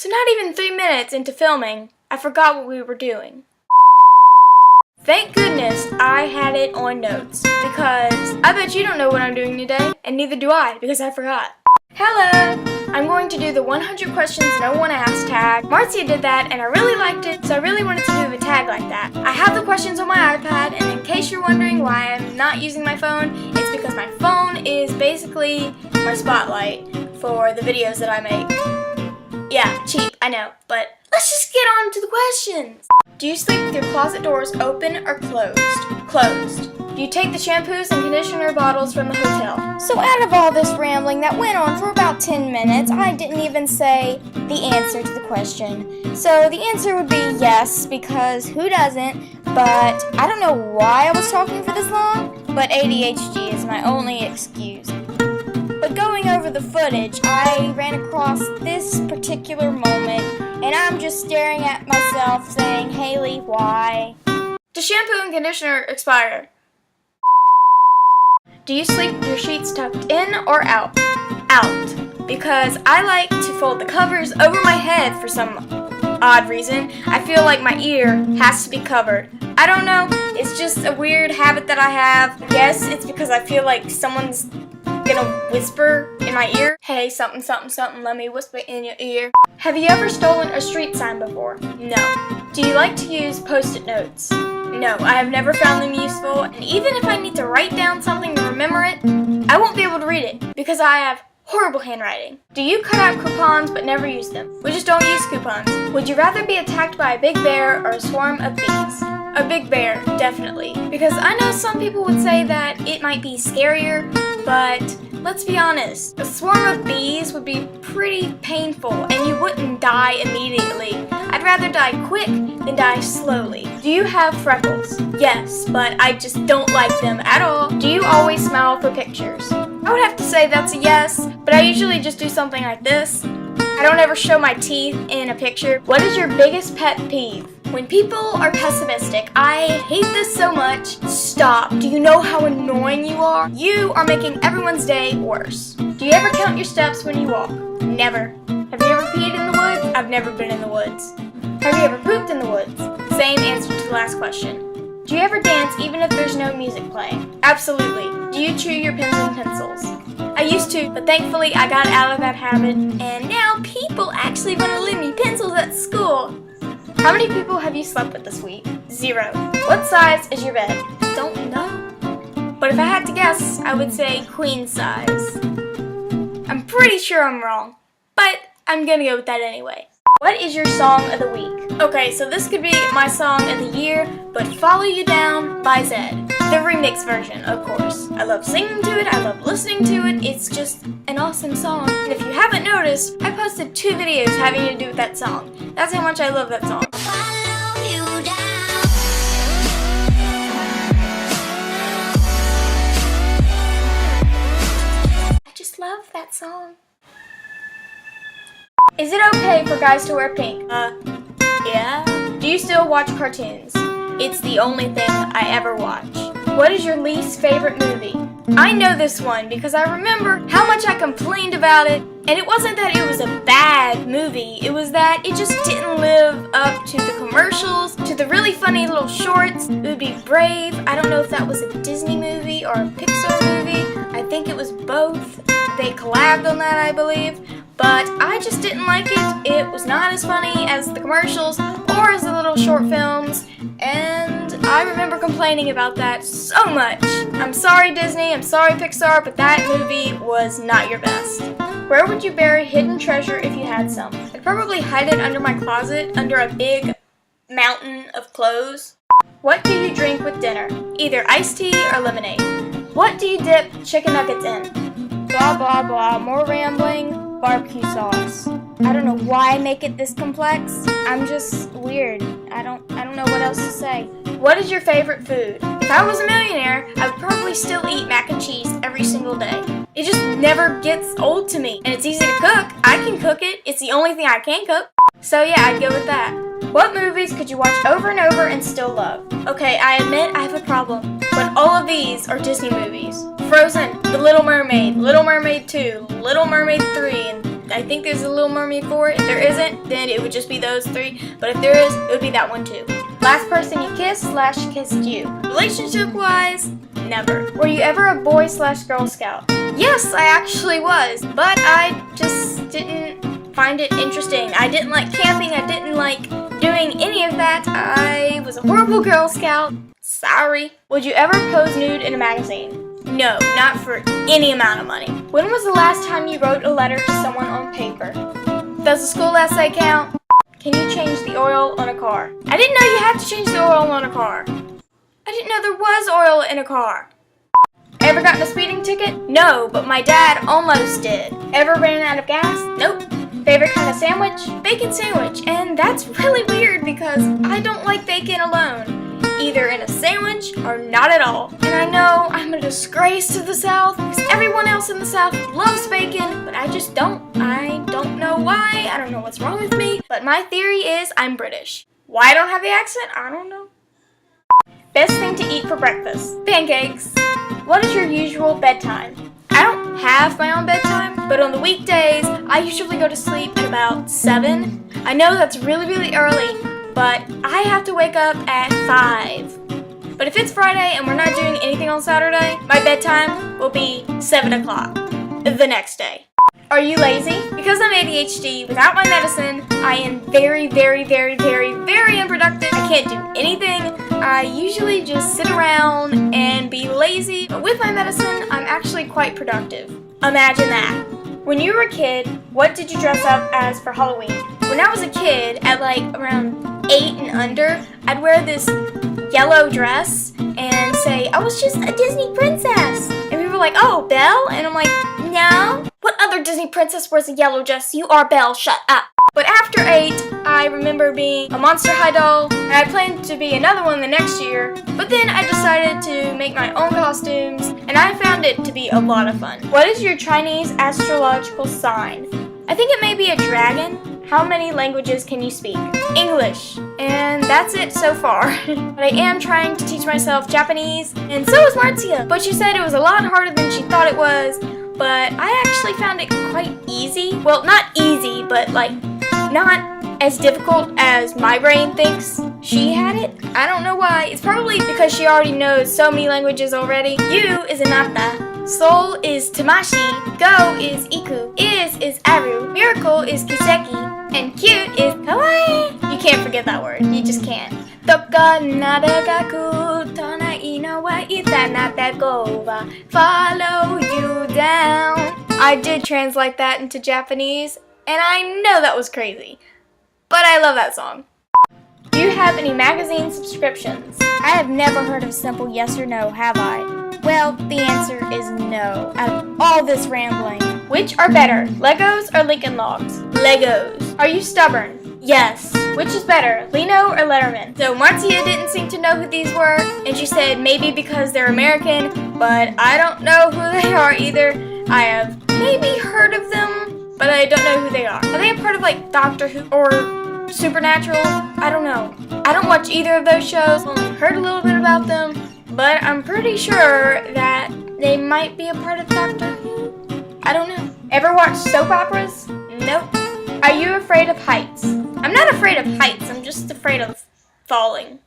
So not even 3 minutes into filming, I forgot what we were doing. Thank goodness I had it on notes, because I bet you don't know what I'm doing today, and neither do I, because I forgot. Hello! I'm going to do the 100 questions no one asked tag. Marzia did that, and I really liked it, so I really wanted to do a tag like that. I have the questions on my iPad, and in case you're wondering why I'm not using my phone, it's because my phone is basically my spotlight for the videos that I make. Yeah, cheap, I know, but let's just get on to the questions. Do you sleep with your closet doors open or closed? Closed. Do you take the shampoos and conditioner bottles from the hotel? So out of all this rambling that went on for about 10 minutes, I didn't even say the answer to the question. So the answer would be yes, because who doesn't? But I don't know why I was talking for this long, but ADHD is my only excuse. But going over the footage, I ran across this particular moment, and I'm just staring at myself saying, Haley, why? Does shampoo and conditioner expire? Do you sleep with your sheets tucked in or out? Out. Because I like to fold the covers over my head for some odd reason. I feel like my ear has to be covered. I don't know, it's just a weird habit that I have. I guess it's because I feel like someone's gonna whisper in my ear. Hey, something, something, something, let me whisper in your ear. Have you ever stolen a street sign before? No. Do you like to use Post-it notes? No, I have never found them useful, and even if I need to write down something to remember it, I won't be able to read it, because I have horrible handwriting. Do you cut out coupons but never use them? We just don't use coupons. Would you rather be attacked by a big bear or a swarm of bees? A big bear, definitely. Because I know some people would say that it might be scarier, but let's be honest, a swarm of bees would be pretty painful and you wouldn't die immediately. I'd rather die quick than die slowly. Do you have freckles? Yes, but I just don't like them at all. Do you always smile for pictures? I would have to say that's a yes, but I usually just do something like this. I don't ever show my teeth in a picture. What is your biggest pet peeve? When people are pessimistic, I hate this so much. Stop. Do you know how annoying you are? You are making everyone's day worse. Do you ever count your steps when you walk? Never. Have you ever peed in the woods? I've never been in the woods. Have you ever pooped in the woods? Same answer to the last question. Do you ever dance even if there's no music playing? Absolutely. Do you chew your pens and pencils? I used to, but thankfully I got out of that habit, and now people actually want to lend me pencils at school. How many people have you slept with this week? 0. What size is your bed? Don't know. But if I had to guess, I would say queen size. I'm pretty sure I'm wrong, but I'm gonna go with that anyway. What is your song of the week? Okay, so this could be my song of the year, but Follow You Down by Zed. The remix version, of course. I love singing to it, I love listening to it, it's just an awesome song. And if you haven't noticed, I posted 2 videos having to do with that song. That's how much I love that song. Follow you down. I just love that song. Is it okay for guys to wear pink? Yeah. Do you still watch cartoons? It's the only thing I ever watch. What is your least favorite movie? I know this one because I remember how much I complained about it, and it wasn't that it was a bad movie, it was that it just didn't live up to the commercials, to the really funny little shorts. It would be Brave. I don't know if that was a Disney movie or a Pixar movie. I think it was both. They collabed on that, I believe. But I just didn't like it. It was not as funny as the commercials or as the little short films, and I remember complaining about that so much. I'm sorry Disney, I'm sorry Pixar, but that movie was not your best. Where would you bury hidden treasure if you had some? I'd probably hide it under my closet, under a big mountain of clothes. What do you drink with dinner? Either iced tea or lemonade. What do you dip chicken nuggets in? Blah blah blah, more rambling. Barbecue sauce. I don't know why I make it this complex. I'm just weird. I don't know what else to say. What is your favorite food? If I was a millionaire, I would probably still eat mac and cheese every single day. It just never gets old to me. And it's easy to cook. I can cook it. It's the only thing I can cook. So yeah, I'd go with that. What movies could you watch over and over and still love? Okay, I admit I have a problem, but all of these are Disney movies. Frozen, The Little Mermaid, Little Mermaid 2, Little Mermaid 3, and I think there's a Little Mermaid 4. If there isn't, then it would just be those 3. But if there is, it would be that one too. Last person you kissed / kissed you. Relationship-wise, never. Were you ever a boy / Girl Scout? Yes, I actually was, but I just didn't find it interesting. I didn't like camping. I didn't like doing any of that. I was a horrible Girl Scout. Sorry. Would you ever pose nude in a magazine? No, not for any amount of money. When was the last time you wrote a letter to someone on paper? Does the school essay count? Can you change the oil on a car? I didn't know you had to change the oil on a car. I didn't know there was oil in a car. Ever gotten a speeding ticket? No, but my dad almost did. Ever ran out of gas? Nope. Favorite kind of sandwich? Bacon sandwich. And that's really weird because I don't like bacon alone. Either in a sandwich or not at all. And I know I'm a disgrace to the South because everyone else in the South loves bacon, but I just don't. I don't know why. I don't know what's wrong with me. But my theory is I'm British. Why I don't have the accent? I don't know. Best thing to eat for breakfast? Pancakes. What is your usual bedtime? I don't have my own bedtime, but on the weekdays, I usually go to sleep at about 7. I know that's really, really early, but I have to wake up at 5. But if it's Friday and we're not doing anything on Saturday, my bedtime will be 7 o'clock the next day. Are you lazy? Because I'm ADHD, without my medicine, I am very, very, very, very, very unproductive. I can't do anything. I usually just sit around and be lazy. But with my medicine, I'm actually quite productive. Imagine that. When you were a kid, what did you dress up as for Halloween? When I was a kid, at like around 8 and under, I'd wear this yellow dress and say, I was just a Disney princess. And people were like, oh, Belle? And I'm like, no. What other Disney princess wears a yellow dress? You are Belle, shut up. But after 8, I remember being a Monster High doll, and I planned to be another one the next year, but then I decided to make my own costumes, and I found it to be a lot of fun. What is your Chinese astrological sign? I think it may be a dragon. How many languages can you speak? English. And that's it so far. But I am trying to teach myself Japanese, and so is Marzia. But she said it was a lot harder than she thought it was, but I actually found it quite easy. Well, not easy, but like not as difficult as my brain thinks she had it. I don't know why. It's probably because she already knows so many languages already. You is Anata. Soul is Tamashi. Go is Iku. Is Aru. Miracle is Kiseki. And cute is Kawaii. You can't forget that word. You just can't. Toka naragaku tonai no wa itanata go wa follow you down. I did translate that into Japanese, and I know that was crazy. But I love that song. Do you have any magazine subscriptions? I have never heard of a simple yes or no, have I? Well, the answer is no. Out of all this rambling. Which are better, Legos or Lincoln Logs? Legos. Are you stubborn? Yes. Which is better, Lino or Letterman? So Marzia didn't seem to know who these were, and she said maybe because they're American, but I don't know who they are either. I have maybe heard of them, but I don't know who they are. Are they a part of like Doctor Who or Supernatural? I don't know. I don't watch either of those shows. Only heard a little bit about them, but I'm pretty sure that they might be a part of Doctor Who. I don't know. Ever watch soap operas? Nope. Are you afraid of heights? I'm not afraid of heights. I'm just afraid of falling.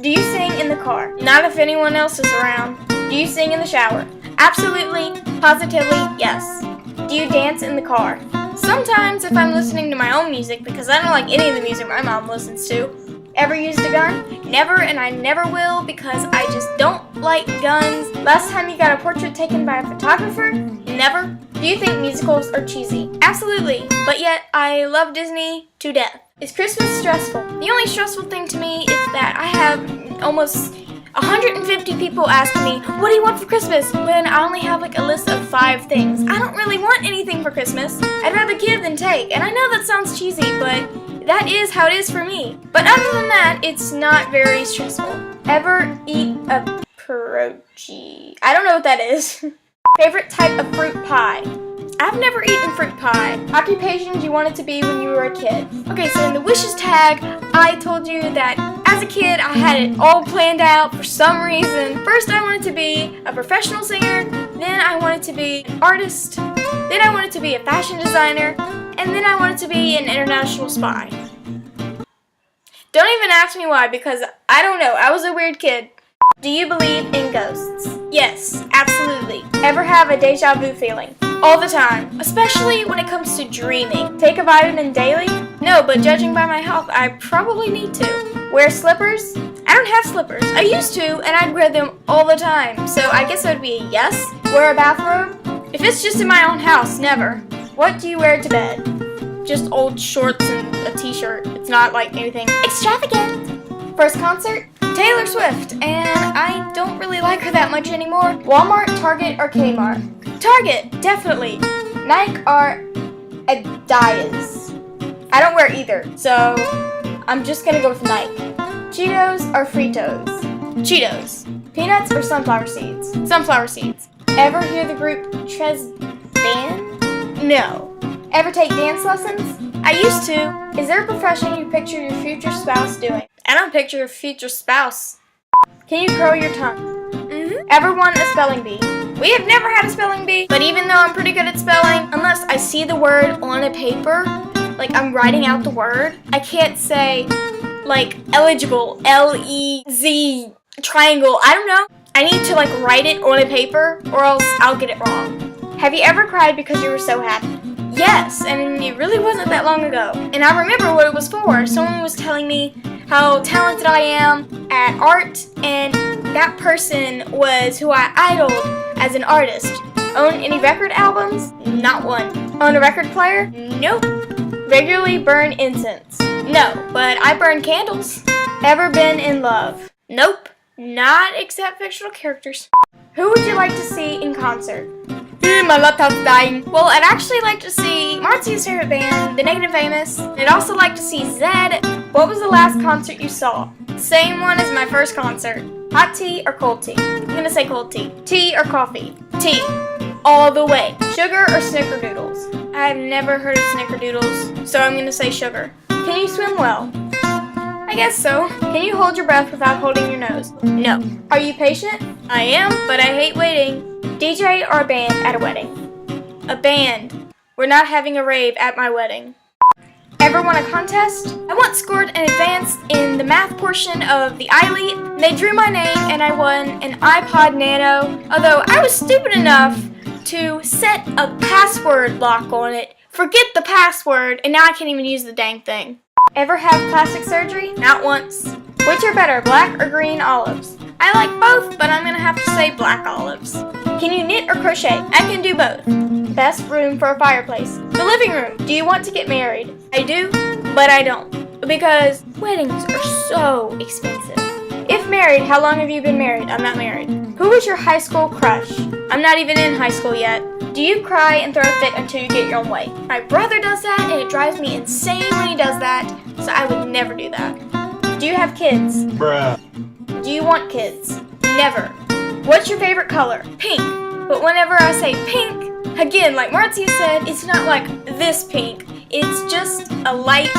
Do you sing in the car? Not if anyone else is around. Do you sing in the shower? Absolutely, positively, yes. Do you dance in the car? Sometimes if I'm listening to my own music because I don't like any of the music my mom listens to. Ever used a gun? Never, and I never will because I just don't like guns. Last time you got a portrait taken by a photographer? Never. Do you think musicals are cheesy? Absolutely, but yet I love Disney to death. Is Christmas stressful? The only stressful thing to me is that I have almost 150 people asking me, what do you want for Christmas? When I only have like a list of 5 things. I don't really want anything for Christmas. I'd rather give than take, and I know that sounds cheesy, but that is how it is for me. But other than that, it's not very stressful. Ever eat a pierogi? I don't know what that is. Favorite type of fruit pie? I've never eaten fruit pie. Occupations you wanted to be when you were a kid. Okay, so in the wishes tag, I told you that as a kid, I had it all planned out for some reason. First, I wanted to be a professional singer. Then I wanted to be an artist. then I wanted to be a fashion designer, and then I wanted to be an international spy. Don't even ask me why, because I don't know. I was a weird kid. Do you believe in ghosts? Yes, absolutely. Ever have a deja vu feeling? All the time, especially when it comes to dreaming. Take a vitamin daily? No, but judging by my health, I probably need to. Wear slippers? I don't have slippers. I used to, and I'd wear them all the time, so I guess that would be a yes. Wear a bathrobe? If it's just in my own house, never. What do you wear to bed? Just old shorts and a t-shirt. It's not like anything extravagant. First concert? Taylor Swift, and I don't really like her that much anymore. Walmart, Target, or Kmart? Target, definitely. Nike or Adidas? I don't wear either, so I'm just gonna go with Nike. Cheetos or Fritos? Cheetos. Peanuts or sunflower seeds? Sunflower seeds. Ever hear the group Dan? No. Ever take dance lessons? I used to. Is there a profession you picture your future spouse doing? I don't picture your future spouse. Can you curl your tongue? Ever won a spelling bee? We have never had a spelling bee, but even though I'm pretty good at spelling, unless I see the word on a paper, like I'm writing out the word, I can't say, like, eligible, L-E-Z, triangle, I don't know. I need to, like, write it on a paper, or else I'll get it wrong. Have you ever cried because you were so happy? Yes, and it really wasn't that long ago. And I remember what it was for. Someone was telling me how talented I am at art, and that person was who I idoled as an artist. Own any record albums? Not one. Own a record player? Nope. Regularly burn incense? No, but I burn candles. Ever been in love? Nope. Not except fictional characters. Who would you like to see in concert? My laptop's dying. Well, I'd actually like to see MARZIA's favorite band, The Negative Famous. I'd also like to see Zed. What was the last concert you saw? Same one as my first concert. Hot tea or cold tea? I'm gonna say cold tea. Tea or coffee? Tea. All the way. Sugar or snickerdoodles? I've never heard of snickerdoodles, so I'm gonna say sugar. Can you swim well? I guess so. Can you hold your breath without holding your nose? No. Are you patient? I am, but I hate waiting. DJ or a band at a wedding? A band. We're not having a rave at my wedding. Ever won a contest? I once scored an advance in the math portion of the iLEAP. They drew my name and I won an iPod Nano, although I was stupid enough to set a password lock on it, forget the password, and now I can't even use the dang thing. Ever have plastic surgery? Not once. Which are better, black or green olives? I like both, but I'm gonna have to say black olives. Can you knit or crochet? I can do both. Best room for a fireplace? The living room. Do you want to get married? I do, but I don't, because weddings are so expensive. If married, how long have you been married? I'm not married. Who was your high school crush? I'm not even in high school yet. Do you cry and throw a fit until you get your own way? My brother does that, and it drives me insane when he does that, so I would never do that. Do you have kids? Bruh. Do you want kids? Never. What's your favorite color? Pink. But whenever I say pink, again, like MARZIA said, it's not like this pink. It's just a light,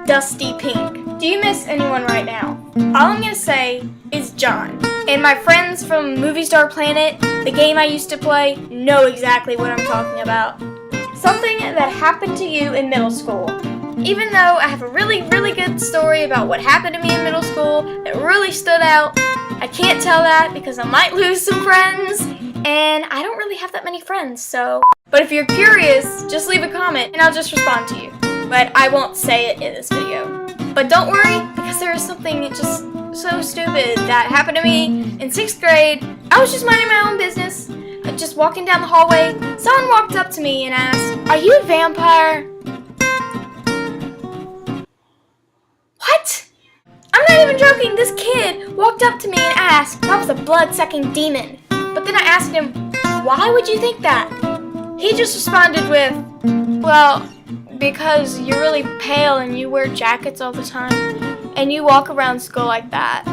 dusty pink. Do you miss anyone right now? All I'm gonna say is John. And my friends from Movie Star Planet, the game I used to play, know exactly what I'm talking about. Something that happened to you in middle school. Even though I have a really, really good story about what happened to me in middle school that really stood out, I can't tell that because I might lose some friends, and I don't really have that many friends, so. But if you're curious, just leave a comment and I'll just respond to you. But I won't say it in this video. But don't worry, because there is something just so stupid that happened to me in 6th grade. I was just minding my own business, just walking down the hallway. Someone walked up to me and asked, "Are you a vampire?" What? I'm not even joking. This kid walked up to me and asked if I was a blood-sucking demon. But then I asked him, "Why would you think that?" He just responded with, "Well, because you're really pale and you wear jackets all the time and you walk around school like that."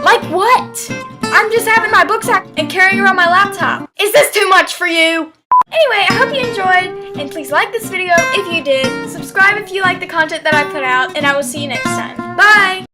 Like what? I'm just having my books out and carrying around my laptop. Is this too much for you? Anyway, I hope you enjoyed, and please like this video if you did, subscribe if you like the content that I put out, and I will see you next time. Bye!